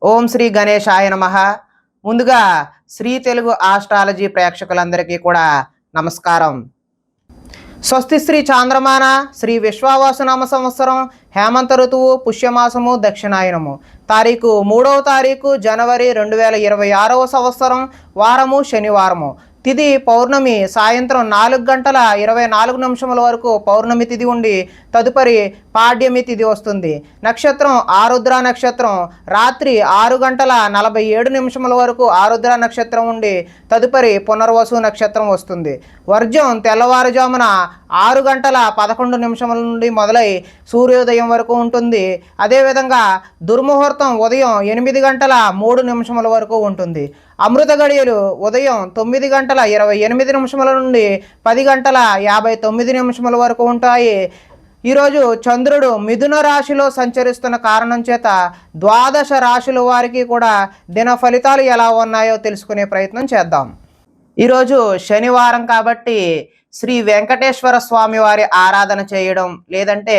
ఓం శ్రీ గణేశాయ నమః. ముందుగా శ్రీ తెలుగు ఆస్ట్రాలజీ ప్రేక్షకులందరికీ కూడా నమస్కారం. స్వస్తి శ్రీ చాంద్రమాన శ్రీ విశ్వావాసునామ సంవత్సరం హేమంత ఋతువు పుష్యమాసము దక్షిణాయనము తారీఖు 3వ తారీఖు జనవరి 2026 సంవత్సరం వారము శనివారము తిథి పౌర్ణమి సాయంత్రం 4:24 వరకు పౌర్ణమి తిథి ఉండి తదుపరి పాడ్యమి తిథి వస్తుంది. నక్షత్రం ఆరుద్ర నక్షత్రం రాత్రి 6:47 వరకు ఆరుద్ర నక్షత్రం ఉండి తదుపరి పునర్వసు నక్షత్రం వస్తుంది. వర్జం తెల్లవారుజామున 6:11 నుండి మొదలై సూర్యోదయం వరకు ఉంటుంది. అదేవిధంగా దుర్ముహూర్తం ఉదయం 8:03 వరకు ఉంటుంది. అమృత గడియలు ఉదయం 9:28 నుండి 10:59 వరకు ఉంటాయి. ఈరోజు చంద్రుడు మిథున రాశిలో సంచరిస్తున్న కారణం చేత ద్వాదశ రాశుల వారికి కూడా దిన ఫలితాలు ఎలా ఉన్నాయో తెలుసుకునే ప్రయత్నం చేద్దాం. ఈరోజు శనివారం కాబట్టి శ్రీ వెంకటేశ్వర స్వామి వారి ఆరాధన చేయడం లేదంటే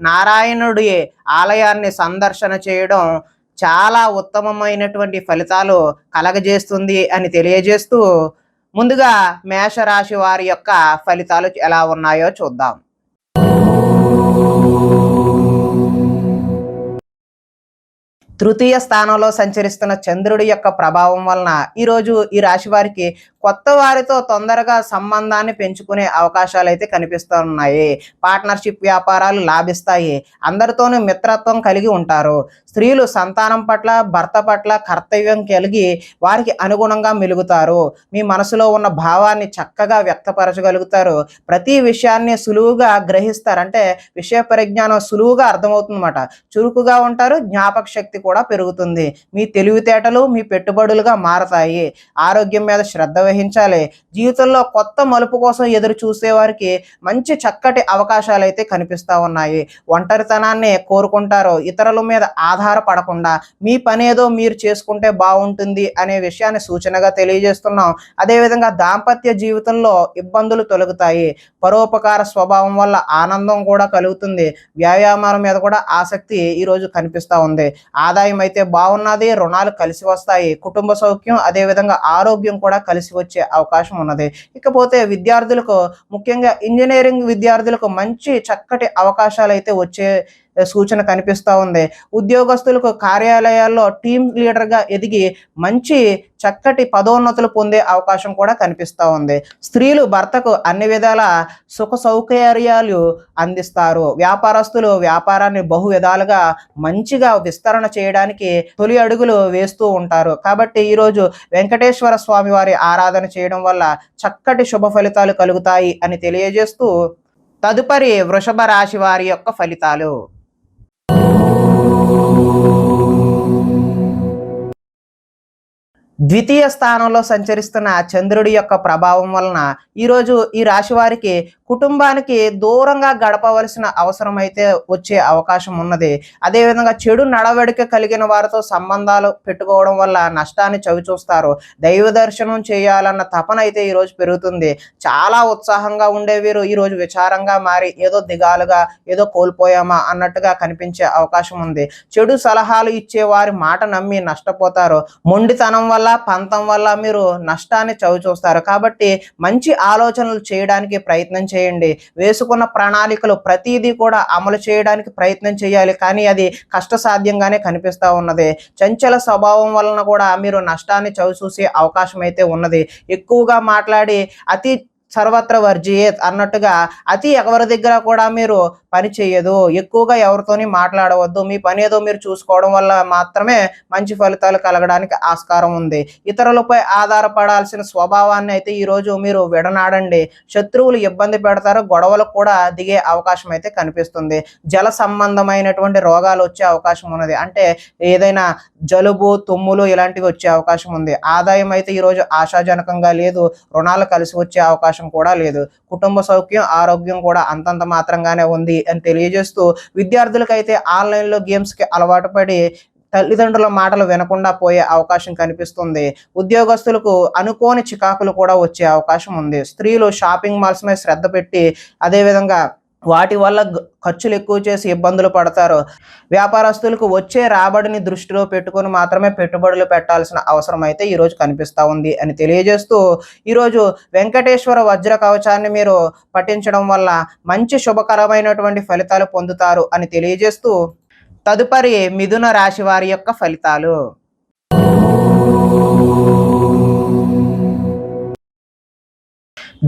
నారాయణుడి ఆలయాన్ని సందర్శన చేయడం చాలా ఉత్తమమైనటువంటి ఫలితాలు కలగజేస్తుంది అని తెలియజేస్తూ ముందుగా మేషరాశి వారి యొక్క ఫలితాలు ఎలా ఉన్నాయో చూద్దాం. తృతీయ స్థానంలో సంచరిస్తున్న చంద్రుడి యొక్క ప్రభావం వలన ఈరోజు ఈ రాశి వారికి కొత్త వారితో తొందరగా సంబంధాన్ని పెంచుకునే అవకాశాలు అయితే కనిపిస్తున్నాయి. పార్ట్నర్షిప్ వ్యాపారాలు లాభిస్తాయి. అందరితోనూ మిత్రత్వం కలిగి ఉంటారు. స్త్రీలు సంతానం పట్ల భర్త పట్ల కర్తవ్యం కలిగి వారికి అనుగుణంగా మెలుగుతారు. మీ మనసులో ఉన్న భావాన్ని చక్కగా వ్యక్తపరచగలుగుతారు. ప్రతి విషయాన్ని సులువుగా గ్రహిస్తారు. అంటే విషయ పరిజ్ఞానం సులువుగా అర్థమవుతుందన్నమాట. చురుకుగా ఉంటారు. జ్ఞాపక శక్తి కూడా పెరుగుతుంది. మీ తెలివితేటలు మీ పెట్టుబడులుగా మారతాయి. ఆరోగ్యం మీద శ్రద్ధ వహించాలి. జీవితంలో కొత్త మలుపు కోసం ఎదురు చూసే వారికి మంచి చక్కటి అవకాశాలు అయితే కనిపిస్తూ ఉన్నాయి. ఒంటరితనాన్ని కోరుకుంటారు. ఇతరుల మీద ఆధారపడకుండా మీ పనేదో మీరు చేసుకుంటే బాగుంటుంది అనే విషయాన్ని సూచనగా తెలియజేస్తున్నాం. అదేవిధంగా దాంపత్య జీవితంలో ఇబ్బందులు తొలగుతాయి. పరోపకార స్వభావం వల్ల ఆనందం కూడా కలుగుతుంది. వ్యాయామాల మీద కూడా ఆసక్తి ఈరోజు కనిపిస్తూ ఉంది. ఆదాయం అయితే బాగున్నది. రుణాలు కలిసి వస్తాయి. కుటుంబ సౌఖ్యం అదేవిధంగా ఆరోగ్యం కూడా కలిసి వచ్చే అవకాశం ఉన్నది. ఇకపోతే విద్యార్థులకు ముఖ్యంగా ఇంజనీరింగ్ విద్యార్థులకు మంచి చక్కటి అవకాశాలు అయితే వచ్చే సూచన కనిపిస్తూ ఉంది. ఉద్యోగస్తులకు కార్యాలయాల్లో టీం లీడర్గా ఎదిగి మంచి చక్కటి పదోన్నతులు పొందే అవకాశం కూడా కనిపిస్తూ ఉంది. స్త్రీలు భర్తకు అన్ని విధాల సుఖ సౌకర్యాలు అందిస్తారు. వ్యాపారస్తులు వ్యాపారాన్ని బహు విధాలుగా మంచిగా విస్తరణ చేయడానికి తొలి అడుగులు వేస్తూ ఉంటారు. కాబట్టి ఈరోజు వెంకటేశ్వర స్వామి వారి ఆరాధన చేయడం వల్ల చక్కటి శుభ ఫలితాలు కలుగుతాయి అని తెలియజేస్తూ తదుపరి వృషభ రాశి వారి యొక్క ఫలితాలు. ద్వితీయ స్థానంలో సంచరిస్తున్న చంద్రుడి యొక్క ప్రభావం వలన ఈరోజు ఈ రాశి వారికి కుటుంబానికి దూరంగా గడపవలసిన అవసరం అయితే వచ్చే అవకాశం ఉన్నది. అదేవిధంగా చెడు నడవడిక కలిగిన వారితో సంబంధాలు పెట్టుకోవడం వల్ల నష్టాన్ని చవిచూస్తారు. దైవ దర్శనం చేయాలన్న తపన అయితే ఈరోజు పెరుగుతుంది. చాలా ఉత్సాహంగా ఉండే వీరు ఈరోజు విచారంగా మారి ఏదో దిగాలుగా ఏదో కోల్పోయామా అన్నట్టుగా కనిపించే అవకాశం ఉంది. చెడు సలహాలు ఇచ్చే వారి మాట నమ్మి నష్టపోతారు. మొండితనం వల్ల పంతం వల్ల మీరు నష్టాన్ని చవిచూస్తారు. కాబట్టి మంచి ఆలోచనలు చేయడానికి ప్రయత్నం చేయండి. వేసుకున్న ప్రణాళికలు ప్రతిదీ కూడా అమలు చేయడానికి ప్రయత్నం చేయాలి. కానీ అది కష్టసాధ్యంగానే కనిపిస్తూ ఉన్నది. చంచల స్వభావం వలన కూడా మీరు నష్టాన్ని చవిచూసే అవకాశం అయితే ఉన్నది. ఎక్కువగా మాట్లాడి అతి సర్వత్ర వర్జియేత్ అన్నట్టుగా అతి ఎవరి దగ్గర కూడా మీరు పని చేయదు. ఎక్కువగా ఎవరితోని మాట్లాడవద్దు. మీ పని ఏదో మీరు చూసుకోవడం వల్ల మాత్రమే మంచి ఫలితాలు కలగడానికి ఆస్కారం ఉంది. ఇతరులపై ఆధారపడాల్సిన స్వభావాన్ని అయితే ఈరోజు మీరు విడనాడండి. శత్రువులు ఇబ్బంది పెడతారు. గొడవలకు కూడా దిగే అవకాశం అయితే కనిపిస్తుంది. జల సంబంధమైనటువంటి రోగాలు వచ్చే అవకాశం ఉన్నది. అంటే ఏదైనా జలుబు తుమ్ములు ఇలాంటివి వచ్చే అవకాశం ఉంది. ఆదాయం అయితే ఈరోజు ఆశాజనకంగా లేదు. రుణాలు కలిసి వచ్చే అవకాశం కూడా లేదు. కుటుంబ సౌఖ్యం ఆరోగ్యం కూడా అంతంత మాత్రంగానే ఉంది అని తెలియజేస్తూ విద్యార్థులకైతే ఆన్లైన్లో గేమ్స్కి అలవాటు పడి తల్లిదండ్రుల మాటలు వినకుండా పోయే అవకాశం కనిపిస్తుంది. ఉద్యోగస్తులకు అనుకోని చికాకులు కూడా వచ్చే అవకాశం ఉంది. స్త్రీలు షాపింగ్ మాల్స్ మీద శ్రద్ధ పెట్టి అదేవిధంగా వాటి వల్ల ఖర్చులు ఎక్కువ చేసి ఇబ్బందులు పడతారు. వ్యాపారస్తులకు వచ్చే రాబడిని దృష్టిలో పెట్టుకొని మాత్రమే పెట్టుబడులు పెట్టాల్సిన అవసరం అయితే ఈరోజు కనిపిస్తూ ఉంది అని తెలియజేస్తూ, ఈరోజు వెంకటేశ్వర వజ్ర కవచాన్ని మీరు పఠించడం వల్ల మంచి శుభకరమైనటువంటి ఫలితాలు పొందుతారు అని తెలియజేస్తూ, తదుపరి మిథున రాశి వారి యొక్క ఫలితాలు.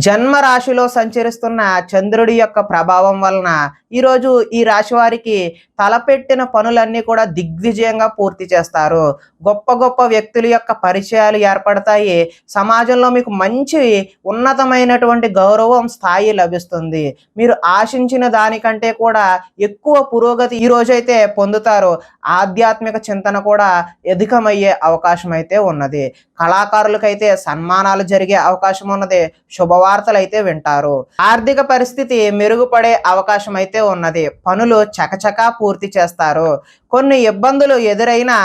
జన్మ రాశిలో సంచరిస్తున్న చంద్రుడి యొక్క ప్రభావం వలన ఈరోజు ఈ రాశి వారికి తలపెట్టిన పనులన్నీ కూడా దిగ్విజయంగా పూర్తి చేస్తారు. గొప్ప గొప్ప వ్యక్తుల యొక్క పరిచయాలు ఏర్పడతాయి. సమాజంలో మీకు మంచి ఉన్నతమైనటువంటి గౌరవం స్థాయి లభిస్తుంది. మీరు ఆశించిన దానికంటే కూడా ఎక్కువ పురోగతి ఈ రోజైతే పొందుతారు. ఆధ్యాత్మిక చింతన కూడా అధికమయ్యే అవకాశం అయితే ఉన్నది. కళాకారులకైతే సన్మానాలు జరిగే అవకాశం ఉన్నది. శుభవార్తలు అయితే వింటారు. ఆర్థిక పరిస్థితి మెరుగుపడే అవకాశం అయితే ఉన్నది. పనులు చకచకా పూర్తి చేస్తారు. కొన్ని ఇబ్బందులు ఎదురైనా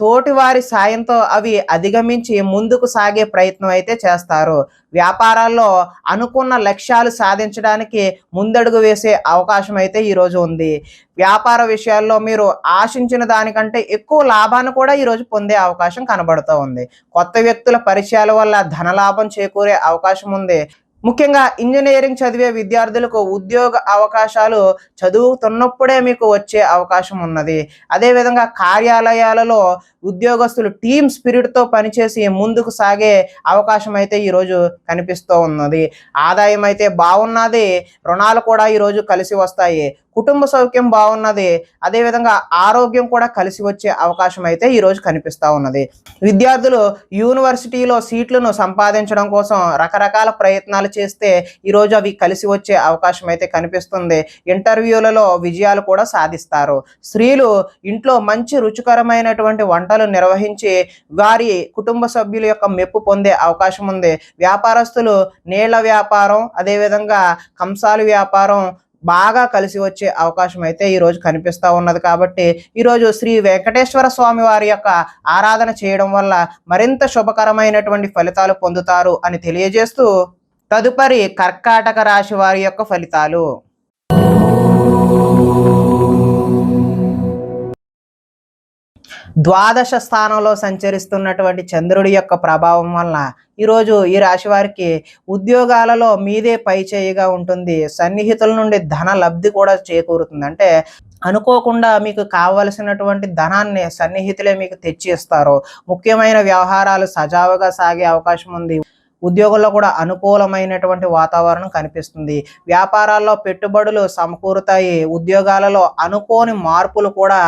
తోటి వారి సాయంతో అవి అధిగమించి ముందుకు సాగే ప్రయత్నం అయితే చేస్తారు. వ్యాపారాల్లో అనుకున్న లక్ష్యాలు సాధించడానికి ముందడుగు వేసే అవకాశం అయితే ఈరోజు ఉంది. వ్యాపార విషయాల్లో మీరు ఆశించిన దానికంటే ఎక్కువ లాభాన్ని కూడా ఈరోజు పొందే అవకాశం కనబడుతూ ఉంది. కొత్త వ్యక్తుల పరిచయాల వల్ల ధనలాభం చేకూరే అవకాశం ఉంది. ముఖ్యంగా ఇంజనీరింగ్ చదివే విద్యార్థులకు ఉద్యోగ అవకాశాలు చదువుతున్నప్పుడే మీకు వచ్చే అవకాశం ఉన్నది. అదేవిధంగా కార్యాలయాలలో ఉద్యోగస్తులు టీమ్ స్పిరిట్తో పనిచేసి ముందుకు సాగే అవకాశం అయితే ఈరోజు కనిపిస్తూ ఉన్నది. ఆదాయం అయితే బాగున్నది. రుణాలు కూడా ఈరోజు కలిసి వస్తాయి. కుటుంబ సౌఖ్యం బాగున్నది. అదేవిధంగా ఆరోగ్యం కూడా కలిసి వచ్చే అవకాశం అయితే ఈరోజు కనిపిస్తూ ఉన్నది. విద్యార్థులు యూనివర్సిటీలో సీట్లను సంపాదించడం కోసం రకరకాల ప్రయత్నాలు చేస్తే ఈరోజు అవి కలిసి వచ్చే అవకాశం అయితే కనిపిస్తుంది. ఇంటర్వ్యూలలో విజయాలు కూడా సాధిస్తారు. స్త్రీలు ఇంట్లో మంచి రుచికరమైనటువంటి వంటలు నిర్వహించి వారి కుటుంబ సభ్యుల యొక్క మెప్పు పొందే అవకాశం ఉంది. వ్యాపారస్తులు నీళ్ల వ్యాపారం, అదేవిధంగా కంసాలి వ్యాపారం బాగా కలిసి వచ్చే అవకాశం అయితే ఈరోజు కనిపిస్తూ ఉన్నది. కాబట్టి ఈరోజు శ్రీ వెంకటేశ్వర స్వామి వారి యొక్క ఆరాధన చేయడం వల్ల మరింత శుభకరమైనటువంటి ఫలితాలు పొందుతారు అని తెలియజేస్తూ, తదుపరి కర్కాటక రాశి వారి యొక్క ఫలితాలు. ద్వాదశ స్థానంలో సంచరిస్తున్నటువంటి చంద్రుడి యొక్క ప్రభావం వలన ఈరోజు ఈ రాశి వారికి ఉద్యోగాలలో మీదే పై చేయిగా ఉంటుంది. సన్నిహితుల నుండి ధన లబ్ధి కూడా చేకూరుతుంది. అంటే అనుకోకుండా మీకు కావలసినటువంటి ధనాన్ని సన్నిహితులే మీకు తెచ్చి ఇస్తారు. ముఖ్యమైన వ్యవహారాలు సజావుగా సాగే అవకాశం ఉంది. ఉద్యోగుల్లో కూడా అనుకూలమైనటువంటి వాతావరణం కనిపిస్తుంది. వ్యాపారాల్లో పెట్టుబడులు సమకూరుతాయి. ఉద్యోగాలలో అనుకోని మార్పులు కూడా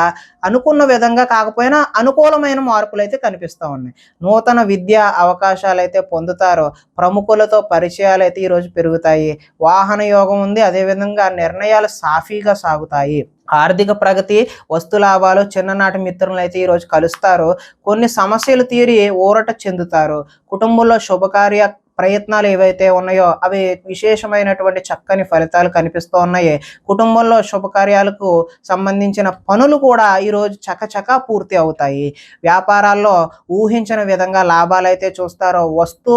అనుకున్న విధంగా కాకపోయినా అనుకూలమైన మార్పులు అయితే కనిపిస్తూ ఉన్నాయి. నూతన విద్యా అవకాశాలు అయితే పొందుతారు. ప్రముఖులతో పరిచయాలు అయితే ఈరోజు పెరుగుతాయి. వాహన యోగం ఉంది. అదేవిధంగా నిర్ణయాలు సాఫీగా సాగుతాయి. ఆర్థిక ప్రగతి, వస్తు లాభాలు, చిన్ననాటి మిత్రులను అయితే ఈరోజు కలుస్తారు. కొన్ని సమస్యలు తీరి ఊరట చెందుతారు. కుటుంబంలో శుభకార్య ప్రయత్నాలు ఏవైతే ఉన్నాయో అవి విశేషమైనటువంటి చక్కని ఫలితాలు కనిపిస్తూ ఉన్నాయి. కుటుంబంలో శుభకార్యాలకు సంబంధించిన పనులు కూడా ఈరోజు చకచకా పూర్తి అవుతాయి. వ్యాపారాల్లో ఊహించిన విధంగా లాభాలు అయితే చూస్తారు.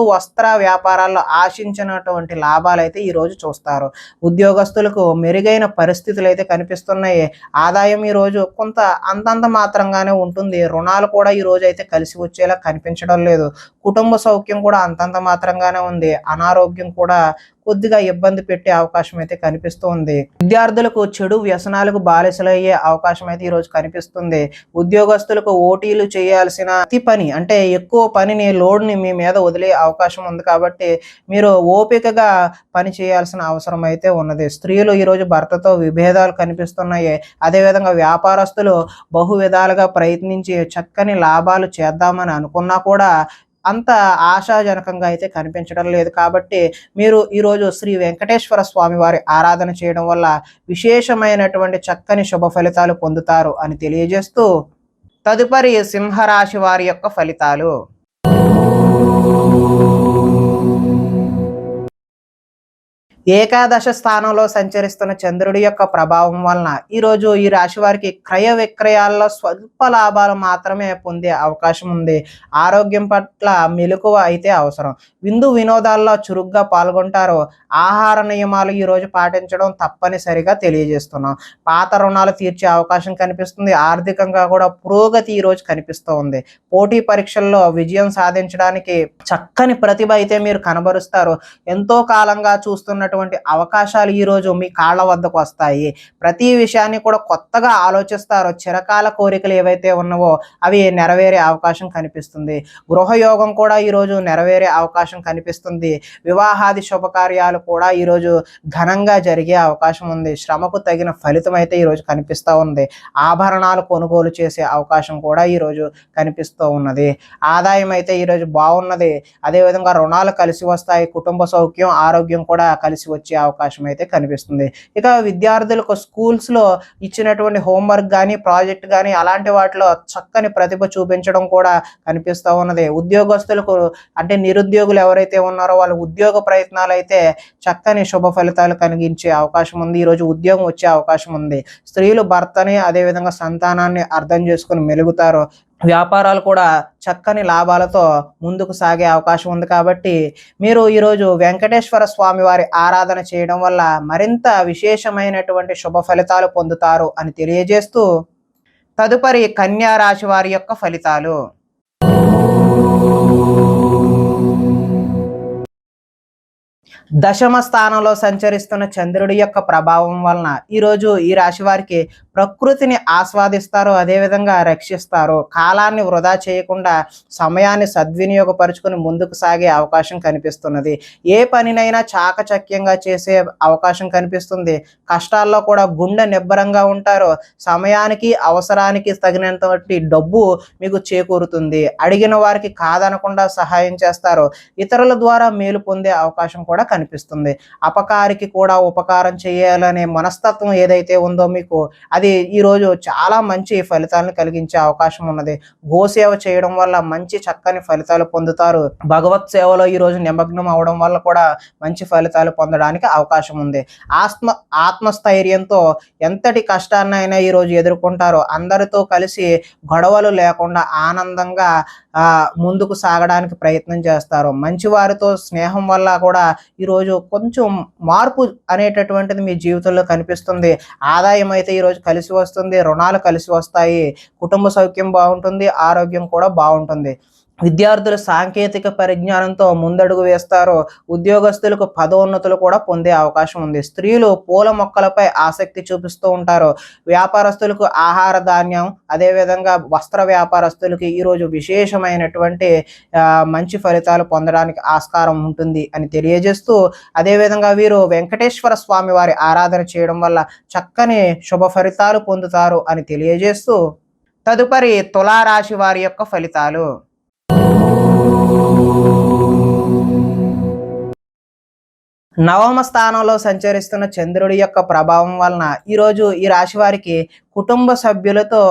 వస్త్ర వ్యాపారాల్లో ఆశించినటువంటి లాభాలు అయితే ఈరోజు చూస్తారు. ఉద్యోగస్తులకు మెరుగైన పరిస్థితులు అయితే కనిపిస్తున్నాయి. ఆదాయం ఈరోజు కొంత అంతంత మాత్రంగానే ఉంటుంది. రుణాలు కూడా ఈరోజు అయితే కలిసి వచ్చేలా కనిపించడం లేదు. కుటుంబ సౌఖ్యం కూడా అంతంత మాత్రంగా ఉంది. అనారోగ్యం కూడా కొద్దిగా ఇబ్బంది పెట్టే అవకాశం అయితే కనిపిస్తుంది. విద్యార్థులకు చెడు వ్యసనాలకు బానిసలయ్యే అవకాశం అయితే ఈరోజు కనిపిస్తుంది. ఉద్యోగస్తులకు ఓటీలు చేయాల్సిన అతి పని అంటే ఎక్కువ పనిని లోడ్ని మీ మీద వదిలే అవకాశం ఉంది. కాబట్టి మీరు ఓపికగా పని చేయాల్సిన అవసరం అయితే ఉన్నది. స్త్రీలు ఈరోజు భర్తతో విభేదాలు కనిపిస్తున్నాయి. అదేవిధంగా వ్యాపారస్తులు బహు విధాలుగా ప్రయత్నించి చక్కని లాభాలు చేద్దామని అనుకున్నా కూడా అంత ఆశాజనకంగా అయితే కనిపించడం లేదు. కాబట్టి మీరు ఈరోజు శ్రీ వెంకటేశ్వర స్వామి వారి ఆరాధన చేయడం వల్ల విశేషమైనటువంటి చక్కని శుభ ఫలితాలు పొందుతారు అని తెలియజేస్తూ, తదుపరి సింహరాశి వారి యొక్క ఫలితాలు. ఏకాదశ స్థానంలో సంచరిస్తున్న చంద్రుడి యొక్క ప్రభావం వలన ఈరోజు ఈ రాశి వారికి క్రయ విక్రయాల్లో స్వల్ప లాభాలు మాత్రమే పొందే అవకాశం ఉంది. ఆరోగ్యం పట్ల మెలకువ అయితే అవసరం. విందు వినోదాల్లో చురుగ్గా పాల్గొంటారు. ఆహార నియమాలు ఈరోజు పాటించడం తప్పనిసరిగా తెలియజేస్తున్నాం. పాత రుణాలు తీర్చే అవకాశం కనిపిస్తుంది. ఆర్థికంగా కూడా పురోగతి ఈరోజు కనిపిస్తూ ఉంది. పోటీ పరీక్షల్లో విజయం సాధించడానికి చక్కని ప్రతిభ అయితే మీరు కనబరుస్తారు. ఎంతో కాలంగా చూస్తున్నటువంటి అవకాశాలు ఈరోజు మీ కాళ్ళ వద్దకు వస్తాయి. ప్రతి విషయాన్ని కూడా కొత్తగా ఆలోచిస్తారు. చిరకాల కోరికలు ఏవైతే ఉన్నావో అవి నెరవేరే అవకాశం కనిపిస్తుంది. గృహయోగం కూడా ఈరోజు నెరవేరే అవకాశం కనిపిస్తుంది. వివాహాది శుభకార్యాలు కూడా ఈరోజు ఘనంగా జరిగే అవకాశం ఉంది. శ్రమకు తగిన ఫలితం అయితే ఈరోజు కనిపిస్తూ ఉంది. ఆభరణాలు కొనుగోలు చేసే అవకాశం కూడా ఈరోజు కనిపిస్తూ ఉన్నది. ఆదాయం అయితే ఈరోజు బాగున్నది. అదేవిధంగా రుణాలు కలిసి వస్తాయి. కుటుంబ సౌఖ్యం ఆరోగ్యం కూడా కలిసి వచ్చే అవకాశం అయితే కనిపిస్తుంది. ఇక విద్యార్థులకు స్కూల్స్లో ఇచ్చినటువంటి హోంవర్క్ కానీ ప్రాజెక్ట్ కానీ అలాంటి వాటిలో చక్కని ప్రతిభ చూపించడం కూడా కనిపిస్తూ ఉన్నది. ఉద్యోగస్తులకు అంటే నిరుద్యోగులు ఎవరైతే ఉన్నారో వాళ్ళ ఉద్యోగ ప్రయత్నాలు అయితే చక్కని శుభ ఫలితాలు కలిగించే అవకాశం ఉంది. ఈరోజు ఉద్యోగం వచ్చే అవకాశం ఉంది. స్త్రీలు భర్తని అదేవిధంగా సంతానాన్ని అర్థం చేసుకుని మెలుగుతారు. వ్యాపారాలు కూడా చక్కని లాభాలతో ముందుకు సాగే అవకాశం ఉంది. కాబట్టి మీరు ఈరోజు వెంకటేశ్వర స్వామి వారి ఆరాధన చేయడం వల్ల మరింత విశేషమైనటువంటి శుభ ఫలితాలు పొందుతారు అని తెలియజేస్తూ తదుపరి కన్యా రాశి వారి యొక్క ఫలితాలు. దశమ స్థానంలో సంచరిస్తున్న చంద్రుడి యొక్క ప్రభావం వలన ఈరోజు ఈ రాశి వారికి ప్రకృతిని ఆస్వాదిస్తారు. అదేవిధంగా రక్షిస్తారు. కాలాన్ని వృధా చేయకుండా సమయాన్ని సద్వినియోగపరుచుకుని ముందుకు సాగే అవకాశం కనిపిస్తున్నది. ఏ పనినైనా చాకచక్యంగా చేసే అవకాశం కనిపిస్తుంది. కష్టాల్లో కూడా గుండె నిబ్బరంగా ఉంటారు. సమయానికి అవసరానికి తగినంత డబ్బు మీకు చేకూరుతుంది. అడిగిన వారికి కాదనకుండా సహాయం చేస్తారు. ఇతరుల ద్వారా మేలు పొందే అవకాశం కూడా కనిపిస్తుంది. అపకారికి కూడా ఉపకారం చేయాలనే మనస్తత్వం ఏదైతే ఉందో మీకు అది ఈరోజు చాలా మంచి ఫలితాలను కలిగించే అవకాశం ఉన్నది. గోసేవ చేయడం వల్ల మంచి చక్కని ఫలితాలు పొందుతారు. భగవత్ సేవలో ఈరోజు నిమగ్నం అవడం వల్ల కూడా మంచి ఫలితాలు పొందడానికి అవకాశం ఉంది. ఆత్మస్థైర్యంతో ఎంతటి కష్టాన్నైనా ఈరోజు ఎదుర్కొంటారు. అందరితో కలిసి గొడవలు లేకుండా ఆనందంగా ముందుకు సాగడానికి ప్రయత్నం చేస్తారు. మంచి వారితో స్నేహం వల్ల కూడా ఈరోజు కొంచెం మార్పు అనేటటువంటిది మీ జీవితంలో కనిపిస్తుంది. ఆదాయం అయితే ఈరోజు కలిసి వస్తుంది. రుణాలు కలిసి వస్తాయి. కుటుంబ సౌఖ్యం బాగుంటుంది. ఆరోగ్యం కూడా బాగుంటుంది. విద్యార్థులు సాంకేతిక పరిజ్ఞానంతో ముందడుగు వేస్తారు. ఉద్యోగస్తులకు పదోన్నతులు కూడా పొందే అవకాశం ఉంది. స్త్రీలు పూల మొక్కలపై ఆసక్తి చూపిస్తూ ఉంటారు. వ్యాపారస్తులకు ఆహార ధాన్యం అదేవిధంగా వస్త్ర వ్యాపారస్తులకి ఈరోజు విశేషమైనటువంటి మంచి ఫలితాలు పొందడానికి ఆస్కారం ఉంటుంది అని తెలియజేస్తూ అదేవిధంగా వీరు వెంకటేశ్వర స్వామి వారి ఆరాధన చేయడం వల్ల చక్కని శుభ ఫలితాలు పొందుతారు అని తెలియజేస్తూ తదుపరి తులారాశి వారి యొక్క ఫలితాలు. నవమ స్థానంలో సంచరిస్తున్న చంద్రుడి యొక్క ప్రభావం వలన ఈరోజు ఈ రాశి వారికి కుటుంబ సభ్యులతో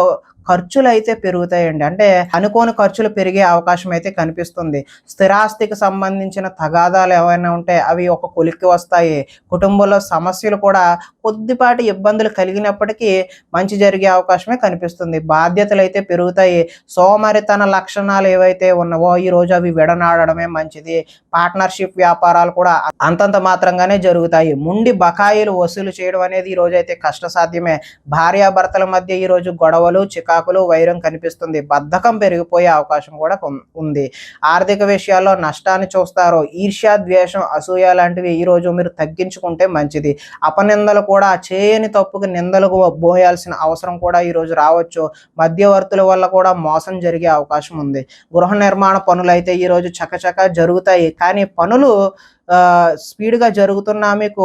ఖర్చులు అయితే పెరుగుతాయండి. అంటే అనుకోని ఖర్చులు పెరిగే అవకాశం అయితే కనిపిస్తుంది. స్థిరాస్తికి సంబంధించిన తగాదాలు ఏమైనా ఉంటే అవి ఒక కొలిక్కి వస్తాయి. కుటుంబంలో సమస్యలు కూడా కొద్దిపాటి ఇబ్బందులు కలిగినప్పటికీ మంచి జరిగే అవకాశమే కనిపిస్తుంది. బాధ్యతలు అయితే పెరుగుతాయి. సోమరితన లక్షణాలు ఏవైతే ఉన్నావో ఈరోజు అవి విడనాడడమే మంచిది. పార్ట్నర్షిప్ వ్యాపారాలు కూడా అంతంత మాత్రంగానే జరుగుతాయి. ముండి బకాయిలు వసూలు చేయడం అనేది ఈరోజు అయితే కష్టసాధ్యమే. భార్యాభర్తల మధ్య ఈరోజు గొడవలు చికాకులు వైరం కనిపిస్తుంది. బద్ధకం పెరిగిపోయే అవకాశం కూడా ఉంది. ఆర్థిక విషయాల్లో నష్టాన్ని చూస్తారు. ఈర్ష్య ద్వేషం అసూయ లాంటివి ఈరోజు మీరు తగ్గించుకుంటే మంచిది. అపనిందలు కూడా చేయని తప్పుకు నిందలకు పోయాల్సిన అవసరం కూడా ఈరోజు రావచ్చు. మధ్యవర్తుల వల్ల కూడా మోసం జరిగే అవకాశం ఉంది. గృహ నిర్మాణ పనులు అయితే ఈరోజు చకచకా జరుగుతాయి. కానీ పనులు స్పీడ్గా జరుగుతున్నా మీకు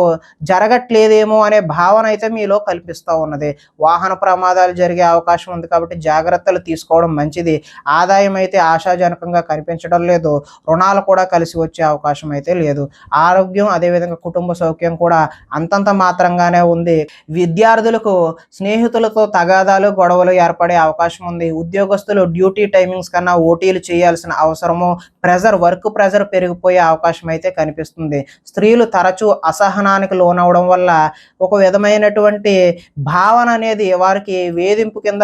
జరగట్లేదేమో అనే భావన అయితే మీలో కల్పిస్తూ ఉన్నది. వాహన ప్రమాదాలు జరిగే అవకాశం ఉంది కాబట్టి జాగ్రత్తలు తీసుకోవడం మంచిది. ఆదాయం అయితే ఆశాజనకంగా కనిపించడం లేదు. రుణాలు కూడా కలిసి వచ్చే అవకాశం అయితే లేదు. ఆరోగ్యం అదేవిధంగా కుటుంబ సౌఖ్యం కూడా అంతంత మాత్రంగానే ఉంది. విద్యార్థులకు స్నేహితులతో తగాదాలు గొడవలు ఏర్పడే అవకాశం ఉంది. ఉద్యోగస్తులు డ్యూటీ టైమింగ్స్ కన్నా ఓటీలు చేయాల్సిన అవసరము వర్క్ ప్రెజర్ పెరిగిపోయే అవకాశం అయితే కనిపిస్తుంది. కనిపిస్తుంది. స్త్రీలు తరచూ అసహనానికి లోనవడం వల్ల ఒక విధమైనటువంటి భావన అనేది వారికి వేధింపు కింద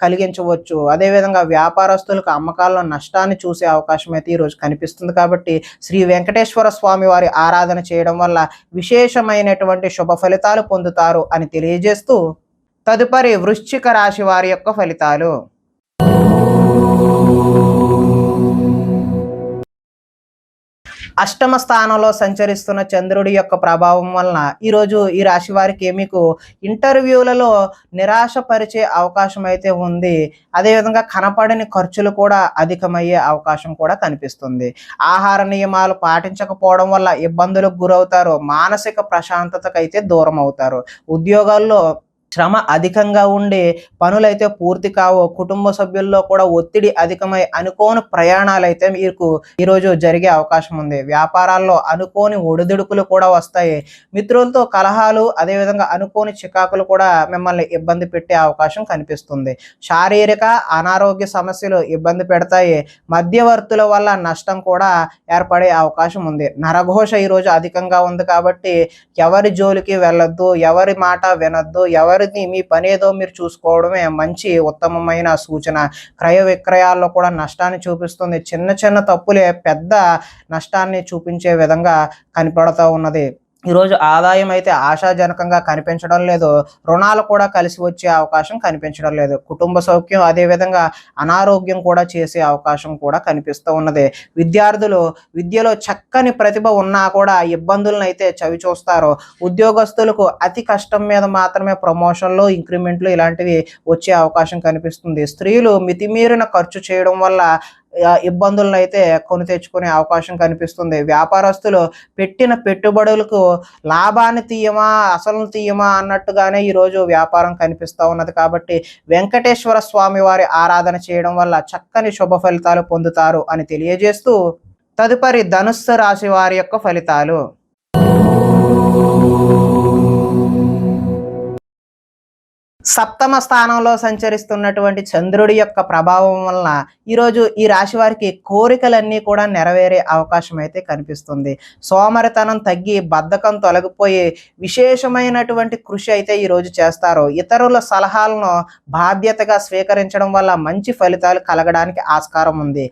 కలిగించవచ్చు. అదేవిధంగా వ్యాపారస్తులకు అమ్మకాల్లో నష్టాన్ని చూసే అవకాశం అయితే ఈరోజు కనిపిస్తుంది. కాబట్టి శ్రీ వెంకటేశ్వర స్వామి వారి ఆరాధన చేయడం వల్ల విశేషమైనటువంటి శుభ ఫలితాలు పొందుతారు అని తెలియజేస్తూ, తదుపరి వృశ్చిక రాశి వారి యొక్క ఫలితాలు. అష్టమ స్థానంలో సంచరిస్తున్న చంద్రుడి యొక్క ప్రభావం వలన ఈరోజు ఈ రాశి వారికి మీకు ఇంటర్వ్యూలలో నిరాశపరిచే అవకాశం అయితే ఉంది. అదేవిధంగా కనపడని ఖర్చులు కూడా అధికమయ్యే అవకాశం కూడా కనిపిస్తుంది. ఆహార నియమాలు పాటించకపోవడం వల్ల ఇబ్బందులకు గురవుతారు. మానసిక ప్రశాంతతకైతే దూరం అవుతారు. ఉద్యోగాల్లో శ్రమ అధికంగా ఉండి పనులైతే పూర్తి కావు. కుటుంబ సభ్యుల్లో కూడా ఒత్తిడి అధికమై అనుకోని ప్రయాణాలు అయితే మీకు ఈరోజు జరిగే అవకాశం ఉంది. వ్యాపారాల్లో అనుకోని ఒడిదుడుకులు కూడా వస్తాయి. మిత్రులతో కలహాలు, అదేవిధంగా అనుకోని చికాకులు కూడా మిమ్మల్ని ఇబ్బంది పెట్టే అవకాశం కనిపిస్తుంది. శారీరక అనారోగ్య సమస్యలు ఇబ్బంది పెడతాయి. మధ్యవర్తుల వల్ల నష్టం కూడా ఏర్పడే అవకాశం ఉంది. నరఘోష ఈరోజు అధికంగా ఉంది కాబట్టి ఎవరి జోలికి వెళ్ళొద్దు, ఎవరి మాట వినొద్దు, మీ పని ఏదో మీరు చూసుకోవడమే మంచి ఉత్తమమైన సూచన. క్రయ విక్రయాల్లో కూడా నష్టాన్ని చూపిస్తుంది. చిన్న చిన్న తప్పులే పెద్ద నష్టాన్ని చూపించే విధంగా కనపడుతూ ఉన్నది. ఈరోజు ఆదాయం అయితే ఆశాజనకంగా కనిపించడం లేదు. రుణాలు కూడా కలిసి వచ్చే అవకాశం కనిపించడం లేదు. కుటుంబ సౌఖ్యం, అదేవిధంగా అనారోగ్యం కూడా చేసే అవకాశం కూడా కనిపిస్తూ ఉన్నది. విద్యార్థులు విద్యలో చక్కని ప్రతిభ ఉన్నా కూడా ఇబ్బందులను అయితే చవి చూస్తారు. ఉద్యోగస్తులకు అతి కష్టం మీద మాత్రమే ప్రమోషన్లు, ఇంక్రిమెంట్లు ఇలాంటివి వచ్చే అవకాశం కనిపిస్తుంది. స్త్రీలు మితిమీరిన ఖర్చు చేయడం వల్ల ఇబ్బందులను అయితే కొని తెచ్చుకునే అవకాశం కనిపిస్తుంది. వ్యాపారస్తులు పెట్టిన పెట్టుబడులకు లాభాన్ని తీయమా అసలు తీయమా అన్నట్టుగానే ఈరోజు వ్యాపారం కనిపిస్తూ ఉన్నది. కాబట్టి వెంకటేశ్వర స్వామి వారి ఆరాధన చేయడం వల్ల చక్కని శుభ ఫలితాలు పొందుతారు అని తెలియజేస్తూ, తదుపరి ధనుస్సు రాశి వారి యొక్క ఫలితాలు. సప్తమ స్థానంలో సంచరిస్తున్నటువంటి చంద్రుడి యొక్క ప్రభావం వలన ఈరోజు ఈ రాశి వారికి కోరికలన్నీ కూడా నెరవేరే అవకాశం అయితే కనిపిస్తుంది. సోమరితనం తగ్గి బద్ధకం తొలగిపోయి విశేషమైనటువంటి కృషి అయితే ఈరోజు చేస్తారు. ఇతరుల సలహాలను బాధ్యతగా స్వీకరించడం వల్ల మంచి ఫలితాలు కలగడానికి ఆస్కారం ఉంది.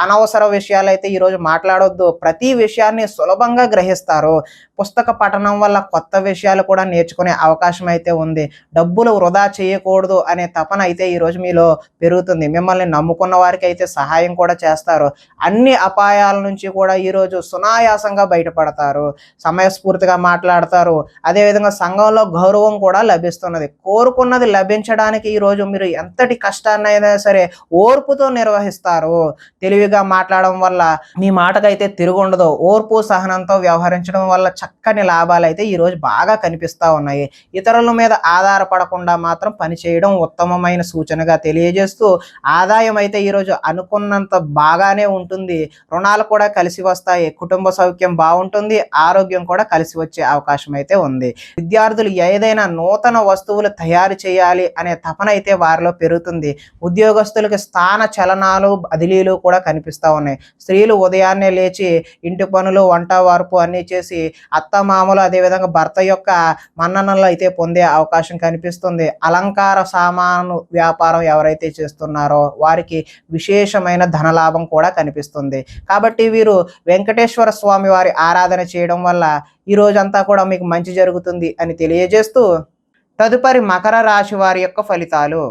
అనవసర విషయాలు అయితే ఈరోజు మాట్లాడొద్దు. ప్రతి విషయాన్ని సులభంగా గ్రహిస్తారు. పుస్తక పఠనం వల్ల కొత్త విషయాలు కూడా నేర్చుకునే అవకాశం అయితే ఉంది. డబ్బులు వృధా చేయకూడదు అనే తపన అయితే ఈరోజు మీలో పెరుగుతుంది. మిమ్మల్ని నమ్ముకున్న వారికి అయితే సహాయం కూడా చేస్తారు. అన్ని అపాయాల నుంచి కూడా ఈరోజు సునాయాసంగా బయటపడతారు. సమయస్ఫూర్తిగా మాట్లాడతారు. అదేవిధంగా సంఘంలో గౌరవం కూడా లభిస్తున్నది. కోరుకున్నది లభించడానికి ఈరోజు మీరు ఎంతటి కష్టాన్నైనా సరే ఓర్పుతో నిర్వహిస్తారు. తెలివిగా మాట్లాడడం వల్ల మీ మాటకైతే తిరుగుండదు. ఓర్పు సహనంతో వ్యవహరించడం వల్ల చక్కని లాభాలు అయితే ఈరోజు బాగా కనిపిస్తూ ఉన్నాయి. ఇతరుల మీద ఆధారపడకుండా మాత్రం పని చేయడం ఉత్తమమైన సూచనగా తెలియజేస్తూ, ఆదాయం అయితే ఈరోజు అనుకున్నంత బాగానే ఉంటుంది. రుణాలు కూడా కలిసి వస్తాయి. కుటుంబ సౌఖ్యం బాగుంటుంది. ఆరోగ్యం కూడా కలిసి వచ్చే అవకాశం అయితే ఉంది. విద్యార్థులు ఏదైనా నూతన వస్తువులు తయారు చేయాలి అనే తపన అయితే వారిలో పెరుగుతుంది. ఉద్యోగస్తులకి స్థాన చలనాలు, బదిలీలు కూడా కనిపిస్తూ ఉన్నాయి. స్త్రీలు ఉదయాన్నే లేచి ఇంటి పనులు, వంట వార్పు అన్నీ చేసి అత్తమామలు, అదేవిధంగా భర్త యొక్క మన్ననలు అయితే పొందే అవకాశం కనిపిస్తుంది. అలంకార సామాను వ్యాపారం ఎవరైతే చేస్తున్నారో వారికి విశేషమైన ధనలాభం కూడా కనిపిస్తుంది. కాబట్టి వీరు వెంకటేశ్వర స్వామి వారి ఆరాధన చేయడం వల్ల ఈ రోజంతా కూడా మీకు మంచి జరుగుతుంది అని తెలియజేస్తూ, తదుపరి మకర రాశి వారి యొక్క ఫలితాలు.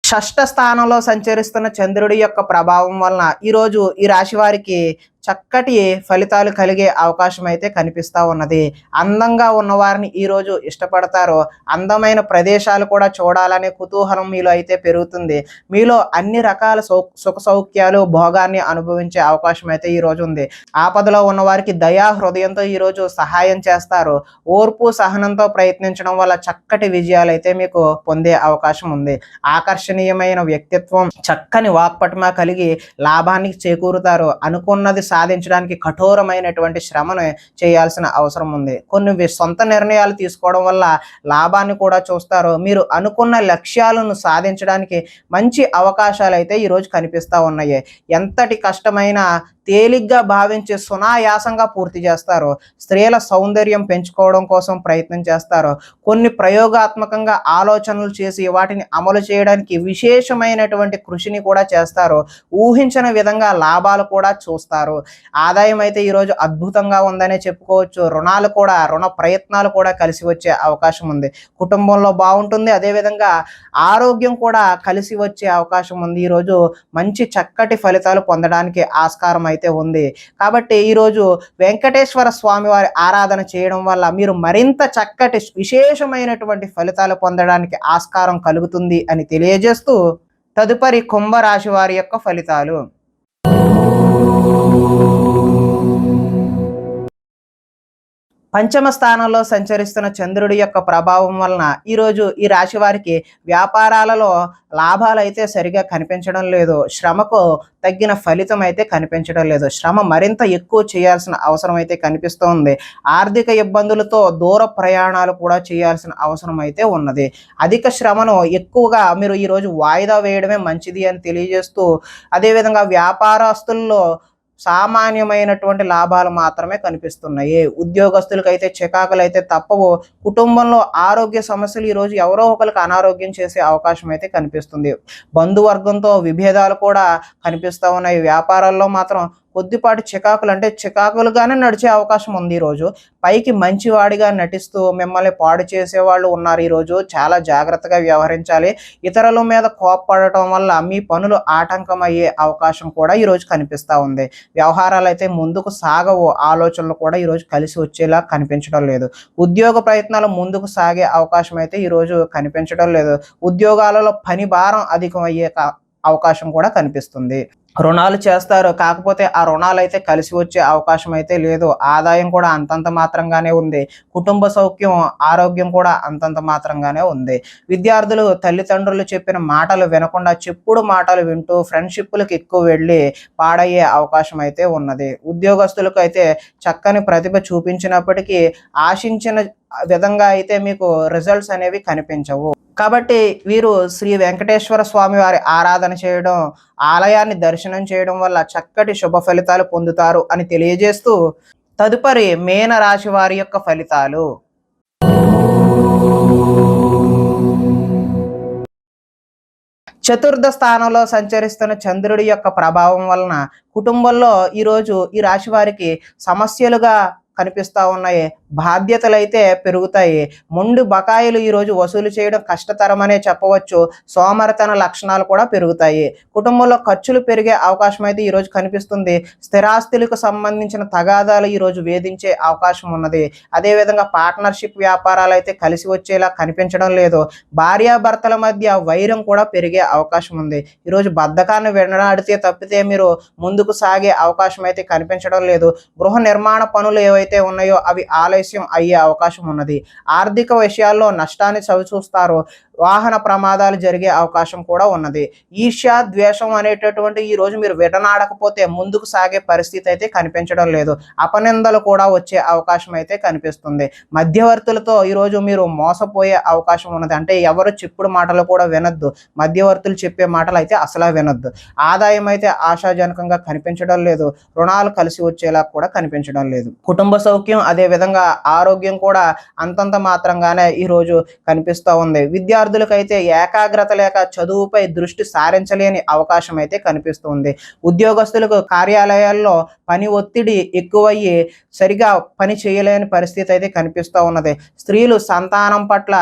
షష్ఠ స్థానంలో సంచరిస్తున్న చంద్రుడి యొక్క ప్రభావం వలన ఈరోజు ఈ రాశి వారికి చక్కటి ఫలితాలు కలిగే అవకాశం అయితే కనిపిస్తూ ఉన్నది. అందంగా ఉన్నవారిని ఈరోజు ఇష్టపడతారు. అందమైన ప్రదేశాలు కూడా చూడాలనే కుతూహలం మీలో అయితే పెరుగుతుంది. మీలో అన్ని రకాల సుఖ సౌఖ్యాలు, భోగాన్ని అనుభవించే అవకాశం అయితే ఈరోజు ఉంది. ఆపదలో ఉన్నవారికి దయా హృదయంతో ఈరోజు సహాయం చేస్తారు. ఓర్పు సహనంతో ప్రయత్నించడం వల్ల చక్కటి విజయాలు అయితే మీకు పొందే అవకాశం ఉంది. ఆకర్షణీయమైన వ్యక్తిత్వం, చక్కని వాక్పటిమ కలిగి లాభానికి చేకూరుతారు. అనుకున్నది సాధించడానికి కఠోరమైనటువంటి శ్రమను చేయాల్సిన అవసరం ఉంది. కొన్ని సొంత నిర్ణయాలు తీసుకోవడం వల్ల లాభాన్ని కూడా చూస్తారు. మీరు అనుకున్న లక్ష్యాలను సాధించడానికి మంచి అవకాశాలు అయితే ఈరోజు కనిపిస్తూ ఉన్నాయి. ఎంతటి కష్టమైనా తేలిగ్గా భావించి సునాయాసంగా పూర్తి చేస్తారు. స్త్రీల సౌందర్యం పెంచుకోవడం కోసం ప్రయత్నం చేస్తారు. కొన్ని ప్రయోగాత్మకంగా ఆలోచనలు చేసి వాటిని అమలు చేయడానికి విశేషమైనటువంటి కృషిని కూడా చేస్తారు. ఊహించని విధంగా లాభాలు కూడా చూస్తారు. ఆదాయం అయితే ఈరోజు అద్భుతంగా ఉందనే చెప్పుకోవచ్చు. రుణ ప్రయత్నాలు కూడా కలిసి వచ్చే అవకాశం ఉంది. కుటుంబంలో బాగుంటుంది. అదేవిధంగా ఆరోగ్యం కూడా కలిసి వచ్చే అవకాశం ఉంది. ఈరోజు మంచి చక్కటి ఫలితాలు పొందడానికి ఆస్కారం అయితే ఉంది. కాబట్టి ఈరోజు వెంకటేశ్వర స్వామి వారి ఆరాధన చేయడం వల్ల మీరు మరింత చక్కటి విశేషమైనటువంటి ఫలితాలు పొందడానికి ఆస్కారం కలుగుతుంది అని తెలియజేస్తూ తదుపరి కుంభరాశి వారి యొక్క ఫలితాలు. పంచమ స్థానంలో సంచరిస్తున్న చంద్రుడి యొక్క ప్రభావం వలన ఈరోజు ఈ రాశి వారికి వ్యాపారాలలో లాభాలు అయితే సరిగా కనిపించడం లేదు. శ్రమకు తగ్గిన ఫలితం అయితే కనిపించడం లేదు. శ్రమ మరింత ఎక్కువ చేయాల్సిన అవసరం అయితే కనిపిస్తోంది. ఆర్థిక ఇబ్బందులతో దూర ప్రయాణాలు కూడా చేయాల్సిన అవసరం అయితే ఉన్నది. అధిక శ్రమను ఎక్కువగా మీరు ఈరోజు వాయిదా వేయడమే మంచిది అని తెలియజేస్తూ అదేవిధంగా వ్యాపారస్తుల్లో సామాన్యమైనటువంటి లాభాలు మాత్రమే కనిపిస్తున్నాయి. ఉద్యోగస్తులకైతే చికాకులు అయితే తప్పవు. కుటుంబంలో ఆరోగ్య సమస్యలు ఈరోజు ఎవరో ఒకరికి అనారోగ్యం చేసే అవకాశం అయితే కనిపిస్తుంది. బంధువర్గంతో విభేదాలు కూడా కనిపిస్తూ ఉన్నాయి. వ్యాపారాల్లో మాత్రం కొద్దిపాటి చికాకులు అంటే చికాకులుగానే నడిచే అవకాశం ఉంది. ఈరోజు పైకి మంచివాడిగా నటిస్తూ మిమ్మల్ని పాడు చేసేవాళ్ళు ఉన్నారు. ఈరోజు చాలా జాగ్రత్తగా వ్యవహరించాలి. ఇతరుల మీద కోప్పడటం వల్ల మీ పనులు ఆటంకం అయ్యే అవకాశం కూడా ఈరోజు కనిపిస్తూ ఉంది. వ్యవహారాలు అయితే ముందుకు సాగవు. ఆలోచనలు కూడా ఈరోజు కలిసి వచ్చేలా కనిపించడం లేదు. ఉద్యోగ ప్రయత్నాలు ముందుకు సాగే అవకాశం అయితే ఈరోజు కనిపించడం లేదు. ఉద్యోగాలలో పని భారం అధికమయ్యే అవకాశం కూడా కనిపిస్తుంది. రుణాలు చేస్తారు. కాకపోతే ఆ రుణాలు అయితే కలిసి వచ్చే అవకాశం అయితే లేదు. ఆదాయం కూడా అంతంత మాత్రంగానే ఉంది. కుటుంబ సౌఖ్యం ఆరోగ్యం కూడా అంతంత మాత్రంగానే ఉంది. విద్యార్థులు తల్లిదండ్రులు చెప్పిన మాటలు వినకుండా చెప్పుడు మాటలు వింటూ ఫ్రెండ్షిప్లకు ఎక్కువ వెళ్ళి పాడయ్యే అవకాశం అయితే ఉన్నది. ఉద్యోగస్తులకు అయితే చక్కని ప్రతిభ చూపించినప్పటికీ ఆశించిన విధంగా అయితే మీకు రిజల్ట్స్ అనేవి కనిపించవు. కాబట్టి వీరు శ్రీ వెంకటేశ్వర స్వామి వారి ఆరాధన చేయడం, ఆలయాన్ని దర్శనం చేయడం వల్ల చక్కటి శుభ ఫలితాలు పొందుతారు అని తెలియజేస్తూ తదుపరి మీన రాశి వారి యొక్క ఫలితాలు. చతుర్థ స్థానంలో సంచరిస్తున్న చంద్రుడి యొక్క ప్రభావం వలన కుటుంబంలో ఈరోజు ఈ రాశి వారికి సమస్యలుగా కనిపిస్తూ ఉన్నాయి. బాధ్యతలు అయితే పెరుగుతాయి. మొండి బకాయిలు ఈరోజు వసూలు చేయడం కష్టతరమనే చెప్పవచ్చు. సోమరితన లక్షణాలు కూడా పెరుగుతాయి. కుటుంబంలో ఖర్చులు పెరిగే అవకాశం అయితే ఈరోజు కనిపిస్తుంది. స్థిరాస్తులకు సంబంధించిన తగాదాలు ఈరోజు వేధించే అవకాశం ఉన్నది. అదేవిధంగా పార్ట్నర్షిప్ వ్యాపారాలు అయితే కలిసి వచ్చేలా కనిపించడం లేదు. భార్యాభర్తల మధ్య వైరం కూడా పెరిగే అవకాశం ఉంది. ఈరోజు బద్ధకాన్ని వెనడాడితే తప్పితే మీరు ముందుకు సాగే అవకాశం అయితే కనిపించడం లేదు. గృహ నిర్మాణ పనులు ఏవైతే ఉన్నాయో అవి ఆలస్యం అయ్యే అవకాశం ఉన్నది. ఆర్థిక విషయాల్లో నష్టాన్ని చవిచూస్తారు. వాహన ప్రమాదాలు జరిగే అవకాశం కూడా ఉన్నది. ఈర్ష్య ద్వేషం అనేటటువంటి ఈరోజు మీరు విడనాడకపోతే ముందుకు సాగే పరిస్థితి అయితే కనిపించడం లేదు. అపనిందలు కూడా వచ్చే అవకాశం అయితే కనిపిస్తుంది. మధ్యవర్తులతో ఈరోజు మీరు మోసపోయే అవకాశం ఉన్నది. అంటే ఎవరు చెప్పుడు మాటలు కూడా వినొద్దు. మధ్యవర్తులు చెప్పే మాటలు అయితే అసలు వినొద్దు. ఆదాయం అయితే ఆశాజనకంగా కనిపించడం లేదు. రుణాలు కలిసి వచ్చేలా కూడా కనిపించడం లేదు. కుటుంబ సౌఖ్యం అదేవిధంగా ఆరోగ్యం కూడా అంతంత మాత్రంగానే ఈరోజు కనిపిస్తూ ఉంది. విద్యార్థులకైతే ఏకాగ్రత లేక చదువుపై దృష్టి సారించలేని అవకాశం అయితే కనిపిస్తుంది. ఉద్యోగస్తులకు కార్యాలయాల్లో పని ఒత్తిడి ఎక్కువయ్యి సరిగా పని చేయలేని పరిస్థితి అయితే కనిపిస్తూ ఉన్నది. స్త్రీలు సంతానం పట్ల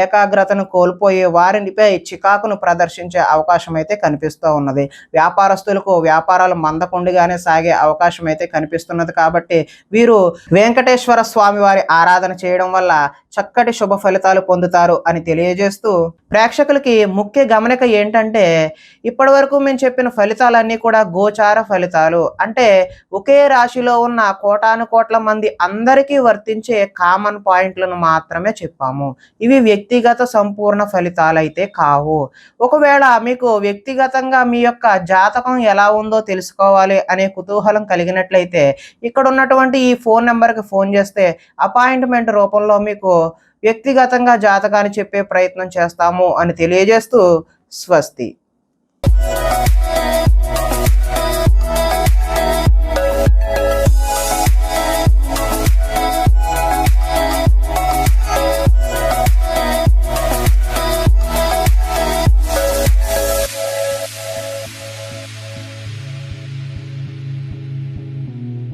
ఏకాగ్రతను కోల్పోయి వారిపై చికాకును ప్రదర్శించే అవకాశం అయితే కనిపిస్తూ ఉన్నది. వ్యాపారస్తులకు వ్యాపారాలు మందకొండిగానే సాగే అవకాశం అయితే కనిపిస్తున్నది. కాబట్టి వీరు వెంకటేశ్వర స్వామి వారి ఆరాధన చేయడం వల్ల చక్కటి శుభ ఫలితాలు పొందుతారు అని తెలియజేస్తూ తెలియజేస్తూ ప్రేక్షకులకి ముఖ్య గమనిక ఏంటంటే ఇప్పటివరకు మేము చెప్పిన ఫలితాలన్నీ కూడా గోచార ఫలితాలు, అంటే ఒకే రాశిలో ఉన్న కోటాను కోట్ల మంది అందరికీ వర్తించే కామన్ పాయింట్లను మాత్రమే చెప్పాము. ఇవి వ్యక్తిగత సంపూర్ణ ఫలితాలు అయితే కావు. ఒకవేళ మీకు వ్యక్తిగతంగా మీ యొక్క జాతకం ఎలా ఉందో తెలుసుకోవాలి అనే కుతూహలం కలిగినట్లయితే ఇక్కడ ఉన్నటువంటి ఈ ఫోన్ నెంబర్కి ఫోన్ చేస్తే అపాయింట్మెంట్ రూపంలో మీకు వ్యక్తిగతంగా జాతకాన్ని చెప్పే ప్రయత్నం చేస్తాము అని తెలియజేస్తూ స్వస్తి.